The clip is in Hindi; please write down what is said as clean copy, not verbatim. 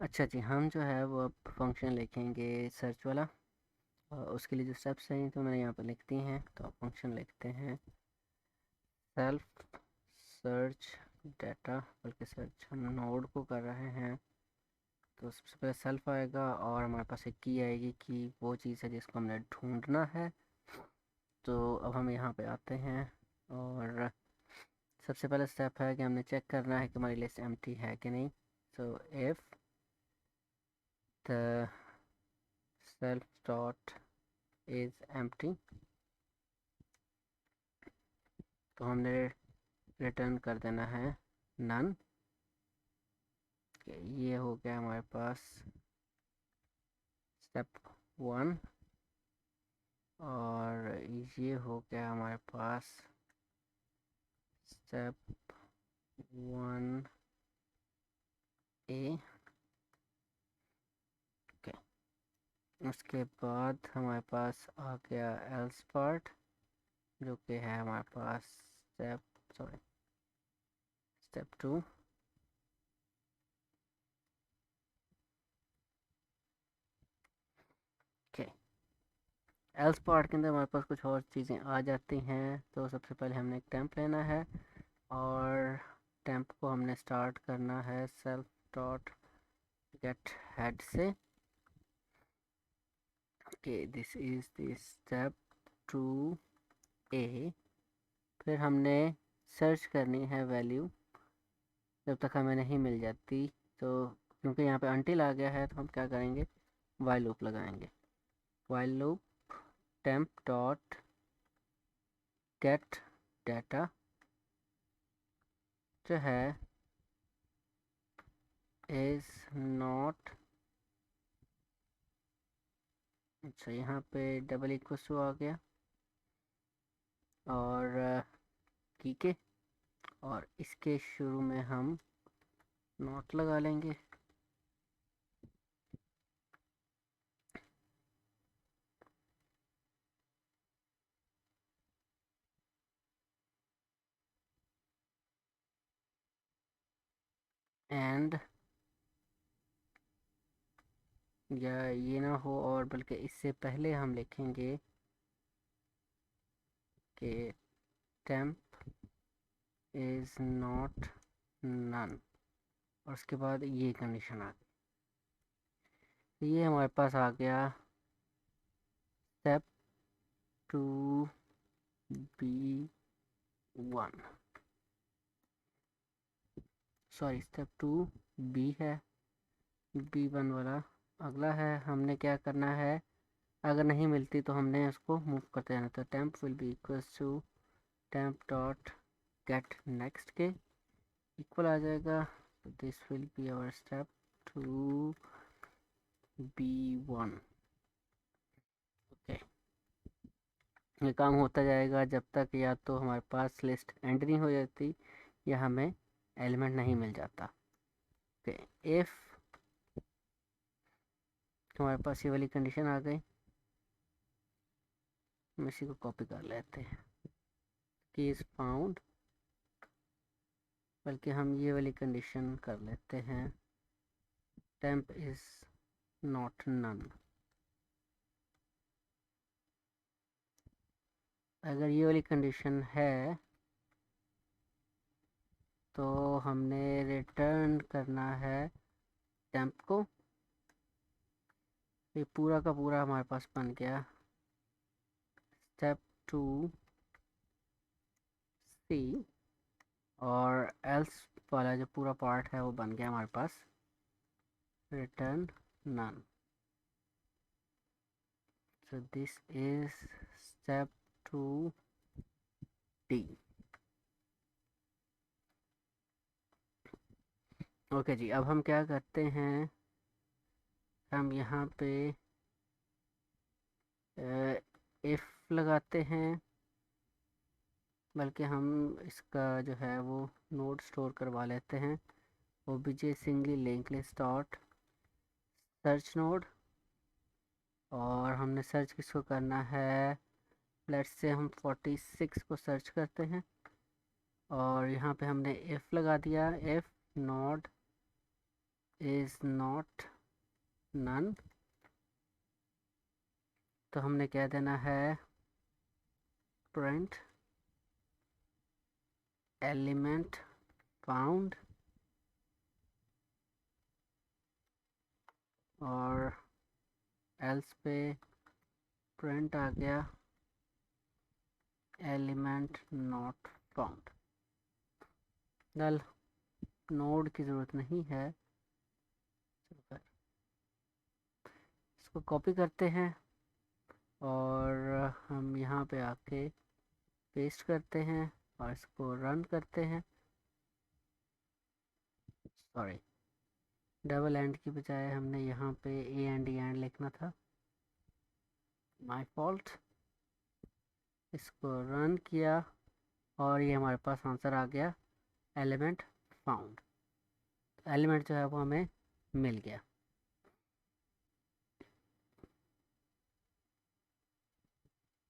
अच्छा जी, हम जो है वो अब फंक्शन लिखेंगे सर्च वाला। उसके लिए जो स्टेप्स हैं तो मैंने यहाँ पर लिख दी हैं। तो आप फंक्शन लिखते हैं सेल्फ सर्च डाटा, बल्कि सर्च हम नोड को कर रहे हैं। तो सबसे पहले सेल्फ आएगा और हमारे पास एक की आएगी कि वो चीज़ है जिसको हमने ढूंढना है। तो अब हम यहाँ पे आते हैं और सबसे पहला स्टेप है कि हमने चेक करना है कि हमारी लिस्ट एम्प्टी है कि नहीं। So if the self dot is empty, तो हमने रिटर्न कर देना है नन। ये हो गया हमारे पास स्टेप 1। और ये हो गया हमारे पास स्टेप 1A। ओके, उसके बाद हमारे पास आ गया एल्स पार्ट, जो कि है हमारे पास स्टेप 2। ओके, एल्स पार्ट के अंदर हमारे पास कुछ और चीज़ें आ जाती हैं। तो सबसे पहले हमने एक टेम्प लेना है और टेम्प को हमने स्टार्ट करना है सेल्फ डॉट गेट हेड से। Okay, this is the step 2A। फिर हमने सर्च करनी है वैल्यू जब तक हमें नहीं मिल जाती। तो क्योंकि यहाँ पे अनटिल आ गया है तो हम क्या करेंगे, वाइल लूप लगाएंगे। While loop temp dot gate data जो है इज़ नॉट, अच्छा यहाँ पे डबल इक्वल टू आ गया और की के, और इसके शुरू में हम नॉट लगा लेंगे। एंड या ये ना हो, और बल्कि इससे पहले हम लिखेंगे कि टेम्प इज़ नॉट नन, और उसके बाद ये कंडीशन आ गई। तो ये हमारे पास आ गया step 2B1, sorry step 2B है, B1 वाला अगला है। हमने क्या करना है, अगर नहीं मिलती तो हमने उसको मूव करते रहना। तो temp will be equals to temp dot get next के इक्वल आ जाएगा। तो this will be our step 2B1। Okay, ये काम होता जाएगा जब तक या तो हमारे पास लिस्ट एंड नहीं हो जाती या हमें एलिमेंट नहीं मिल जाता। ओके, इफ़ हमारे पास ये वाली कंडीशन आ गई, हम इसी को कॉपी कर लेते हैं की इज़ फाउंड, बल्कि हम ये वाली कंडीशन कर लेते हैं टेम्प इज़ नॉट नन। अगर ये वाली कंडीशन है तो हमने रिटर्न करना है टेम्प को। ये पूरा का पूरा हमारे पास बन गया स्टेप 2C, और एल्स वाला जो पूरा पार्ट है वो बन गया हमारे पास रिटर्न नन। So this is step 2D। Okay जी, अब हम क्या करते हैं, हम यहाँ पे इफ़ लगाते हैं, बल्कि हम इसका जो है वो नोड स्टोर करवा लेते हैं OBJ singly link list dot search node. और हमने सर्च किसको करना है, लेट्स से हम 46 को सर्च करते हैं और यहाँ पे हमने इफ़ लगा दिया, if not is not none, तो हमने क्या देना है, प्रिंट एलिमेंट फाउंड, और एल्स पे प्रिंट आ गया element not found. Null node की ज़रूरत नहीं है, इसको कॉपी करते हैं और हम यहाँ पे आके पेस्ट करते हैं और इसको रन करते हैं। सॉरी, डबल एंड की बजाय हमने यहाँ पे ए एंड लिखना था, माय फॉल्ट। इसको रन किया और ये हमारे पास आंसर आ गया एलिमेंट फाउंड। एलिमेंट जो है वो हमें मिल गया।